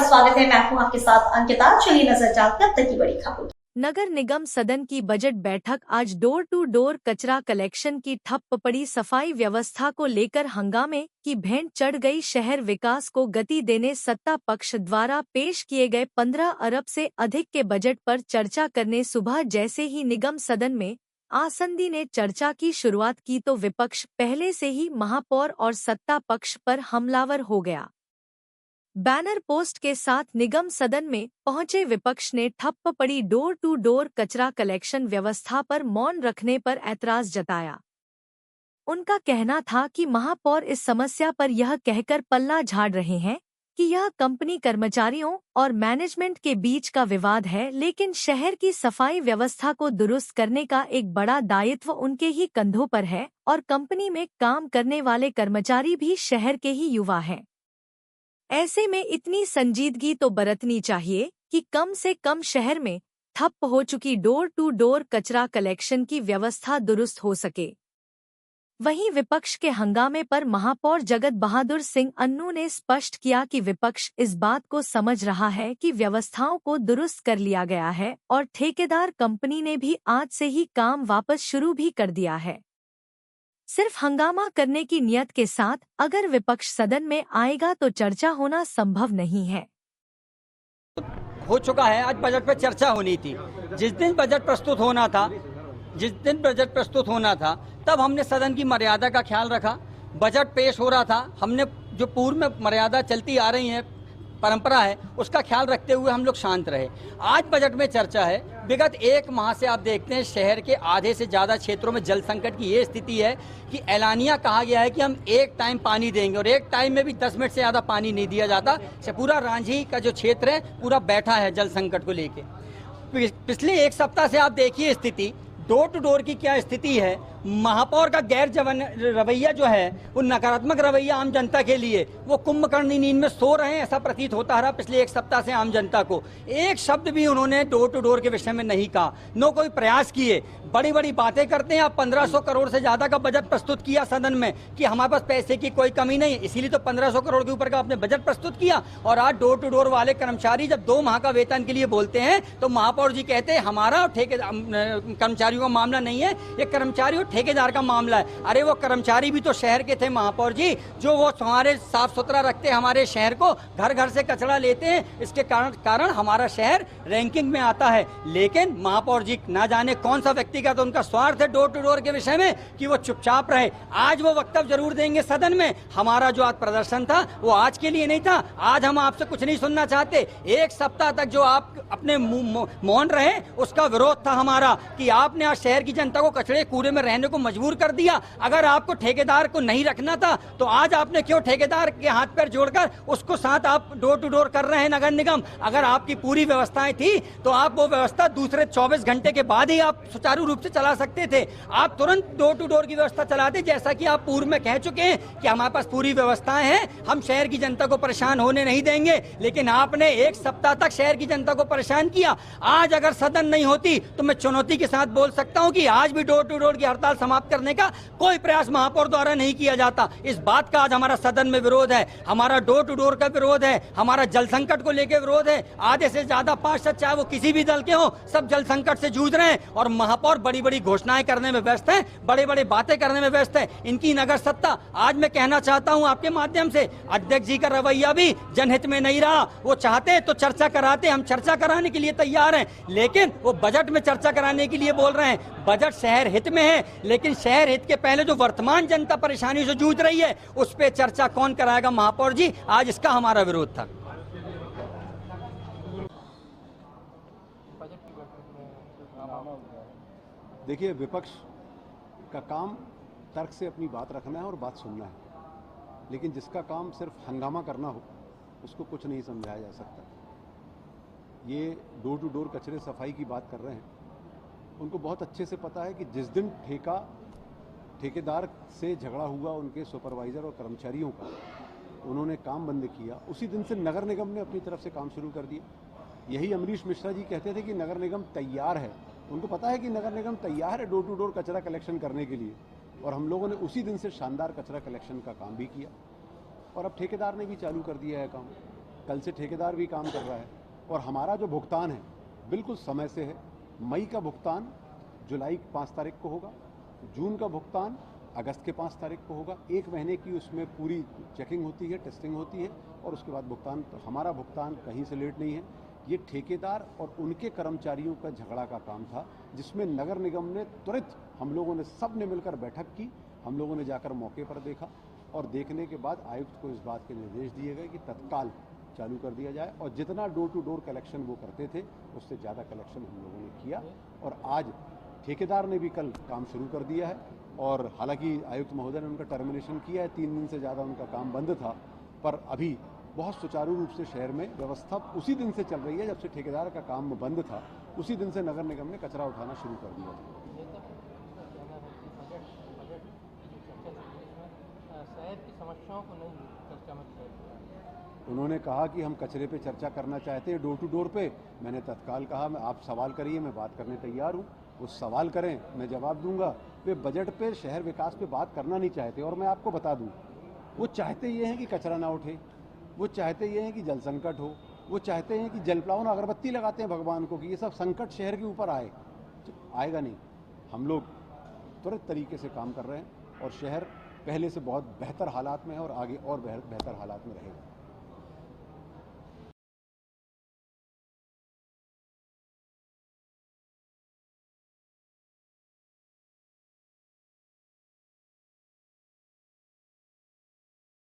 स्वागत है। मैं हूं आपके साथ अंकिता। चलिए नजर डालते हैं अब तक की बड़ी खबरों। नगर निगम सदन की बजट बैठक आज डोर टू डोर कचरा कलेक्शन की ठप्प पड़ी सफाई व्यवस्था को लेकर हंगामे की भेंट चढ़ गई। शहर विकास को गति देने सत्ता पक्ष द्वारा पेश किए गए 15 अरब से अधिक के बजट पर चर्चा करने सुबह जैसे ही निगम सदन में आसंदी ने चर्चा की शुरुआत की तो विपक्ष पहले से ही महापौर और सत्ता पक्ष पर हमलावर हो गया। बैनर पोस्ट के साथ निगम सदन में पहुंचे विपक्ष ने ठप्प पड़ी डोर टू डोर कचरा कलेक्शन व्यवस्था पर मौन रखने पर ऐतराज जताया। उनका कहना था कि महापौर इस समस्या पर यह कहकर पल्ला झाड़ रहे हैं कि यह कंपनी कर्मचारियों और मैनेजमेंट के बीच का विवाद है, लेकिन शहर की सफाई व्यवस्था को दुरुस्त करने का एक बड़ा दायित्व उनके ही कंधों पर है और कंपनी में काम करने वाले कर्मचारी भी शहर के ही युवा हैं। ऐसे में इतनी संजीदगी तो बरतनी चाहिए कि कम से कम शहर में ठप्प हो चुकी डोर टू डोर कचरा कलेक्शन की व्यवस्था दुरुस्त हो सके। वहीं विपक्ष के हंगामे पर महापौर जगत बहादुर सिंह अन्नू ने स्पष्ट किया कि विपक्ष इस बात को समझ रहा है कि व्यवस्थाओं को दुरुस्त कर लिया गया है और ठेकेदार कंपनी ने भी आज से ही काम वापस शुरू भी कर दिया है। सिर्फ हंगामा करने की नियत के साथ अगर विपक्ष सदन में आएगा तो चर्चा होना संभव नहीं है। हो चुका है। आज बजट पर चर्चा होनी थी। जिस दिन बजट प्रस्तुत होना था तब हमने सदन की मर्यादा का ख्याल रखा। बजट पेश हो रहा था, हमने जो पूर्व में मर्यादा चलती आ रही है, परंपरा है, उसका ख्याल रखते हुए हम लोग शांत रहे। आज बजट में चर्चा है। विगत एक माह से आप देखते हैं शहर के आधे से ज़्यादा क्षेत्रों में जल संकट की ये स्थिति है कि ऐलानिया कहा गया है कि हम एक टाइम पानी देंगे और एक टाइम में भी 10 मिनट से ज़्यादा पानी नहीं दिया जाता। पूरा रांझी का जो क्षेत्र है पूरा बैठा है जल संकट को लेके। पिछले एक सप्ताह से आप देखिए स्थिति, डोर टू डोर की क्या स्थिति है। महापौर का गैर जवान रवैया जो है, वो नकारात्मक रवैया आम जनता के लिए, वो कुंभकर्ण नींद में सो रहे हैं ऐसा प्रतीत होता रहा पिछले एक सप्ताह से आम जनता को। एक शब्द भी उन्होंने डोर टू डोर के विषय में नहीं कहा, नो कोई प्रयास किए। बड़ी बड़ी बातें करते हैं। आप 1500 करोड़ से ज्यादा का बजट प्रस्तुत किया सदन में कि हमारे पास पैसे की कोई कमी नहीं है, इसीलिए तो 1500 करोड़ के ऊपर का आपने बजट प्रस्तुत किया। और आज डोर टू डोर वाले कर्मचारी जब 2 माह का वेतन के लिए बोलते हैं तो महापौर जी कहते हैं हमारा और कर्मचारियों का मामला नहीं है, ये कर्मचारी और ठेकेदार का मामला है। अरे वो कर्मचारी भी तो शहर के थे महापौर जी, जो वो हमारे साफ सुथरा रखते हैं, हमारे शहर को घर घर से कचरा लेते हैं। इसके कारण हमारा शहर रैंकिंग में आता है। लेकिन महापौर जी ना जाने कौन सा व्यक्ति का तो उनका स्वार्थ है डोर टू डोर के विषय में कि वो चुपचाप रहे। आज वो वक्तव्य जरूर देंगे सदन में। हमारा जो आज प्रदर्शन था वो आज के लिए नहीं था। आज हम आपसे कुछ नहीं सुनना चाहते। एक सप्ताह तक जो आप अपने मौन रहे उसका विरोध था हमारा कि आपने आज शहर की जनता को कचरे कूड़े में रहने को मजबूर कर दिया। अगर आपको ठेकेदार को नहीं रखना था तो आज आपने क्यों ठेकेदार के हाथ पैर जोड़कर उसको साथ आप डोर टू डोर कर रहे हैं नगर निगम। अगर आपकी पूरी व्यवस्थाएं थी तो आप वो व्यवस्था दूसरे 24 घंटे के बाद ही आप सुचारू रूप से चला सकते थे। आप तुरंत डोर टू डोर की व्यवस्था चलाते, जैसा कि आप पूर्व में कह चुके हैं कि हमारे पास पूरी व्यवस्थाएं हैं, हम शहर की जनता को परेशान होने नहीं देंगे। लेकिन आपने एक सप्ताह तक शहर की जनता को परेशान किया। आज अगर सदन नहीं होती तो मैं चुनौती के साथ बोल सकता हूं कि आज भी डोर टू डोर की हड़ताल समाप्त करने का कोई प्रयास महापौर द्वारा नहीं किया जाता। इस बात का आज हमारा सदन में विरोध है। हमारा डोर टू डोर का विरोध है, हमारा जल संकट को लेकर विरोध है। आधे से ज्यादा पार्षद चाहे वो किसी भी दल के हो, सब जल संकट से जूझ रहे हैं और महापौर बड़ी बड़ी घोषणाएं करने में व्यस्त हैं, बड़े बड़े बातें करने में व्यस्त है। इनकी नगर सत्ता, आज मैं कहना चाहता हूं आपके माध्यम से, अध्यक्ष जी का रवैया भी जनहित में नहीं रहा। वो चाहते तो चर्चा कराते, हम चर्चा कराने के लिए तैयार हैं, लेकिन वो बजट में चर्चा कराने के लिए बोल रहे हैं। बजट शहर हित में है, लेकिन शहर हित के पहले जो वर्तमान जनता परेशानी से जूझ रही है उस पर चर्चा कौन कराएगा महापौर जी। आज इसका हमारा विरोध था। देखिए, विपक्ष का काम तर्क से अपनी बात रखना है और बात सुनना है, लेकिन जिसका काम सिर्फ हंगामा करना हो उसको कुछ नहीं समझाया जा सकता। ये डोर टू डोर कचरे सफाई की बात कर रहे हैं, उनको बहुत अच्छे से पता है कि जिस दिन ठेकेदार से झगड़ा हुआ उनके सुपरवाइजर और कर्मचारियों का, उन्होंने काम बंद किया, उसी दिन से नगर निगम ने अपनी तरफ से काम शुरू कर दिया। यही अमरीश मिश्रा जी कहते थे कि नगर निगम तैयार है। उनको पता है कि नगर निगम तैयार है डोर टू डोर कचरा कलेक्शन करने के लिए, और हम लोगों ने उसी दिन से शानदार कचरा कलेक्शन का काम भी किया और अब ठेकेदार ने भी चालू कर दिया है काम। कल से ठेकेदार भी काम कर रहा है और हमारा जो भुगतान है बिल्कुल समय से है। मई का भुगतान जुलाई 5 तारीख को होगा, जून का भुगतान अगस्त के 5 तारीख को होगा। 1 महीने की उसमें पूरी चेकिंग होती है, टेस्टिंग होती है और उसके बाद भुगतान। तो हमारा भुगतान कहीं से लेट नहीं है। ये ठेकेदार और उनके कर्मचारियों का झगड़ा का काम था, जिसमें नगर निगम ने तुरंत, हम लोगों ने सब ने मिलकर बैठक की, हम लोगों ने जाकर मौके पर देखा और देखने के बाद आयुक्त को इस बात के निर्देश दिए गए कि तत्काल चालू कर दिया जाए और जितना डोर टू डोर कलेक्शन वो करते थे उससे ज़्यादा कलेक्शन हम लोगों ने किया। और आज ठेकेदार ने भी कल काम शुरू कर दिया है और हालांकि आयुक्त महोदय ने उनका टर्मिनेशन किया है, 3 दिन से ज़्यादा उनका काम बंद था, पर अभी बहुत सुचारू रूप से शहर में व्यवस्था उसी दिन से चल रही है जब से ठेकेदार का काम बंद था। उसी दिन से नगर निगम ने कचरा उठाना शुरू कर दिया था। शहर की समस्याओं को नहीं चर्चा में किया। उन्होंने कहा कि हम कचरे पे चर्चा करना चाहते हैं, डोर टू डोर पे। मैंने तत्काल कहा मैं आप सवाल करिए, मैं बात करने तैयार हूँ। वो सवाल करें, मैं जवाब दूंगा। वे बजट पे, शहर विकास पे बात करना नहीं चाहते। और मैं आपको बता दूं, वो चाहते ये हैं कि कचरा ना उठे, वो चाहते ये हैं कि जल संकट हो, वो चाहते हैं कि जल प्लावन अगरबत्ती लगाते हैं भगवान को कि ये सब संकट शहर के ऊपर आए। तो आएगा नहीं। हम लोग त्वरित तरीके से काम कर रहे हैं और शहर पहले से बहुत बेहतर हालात में है और आगे और बेहतर हालात में रहेगा।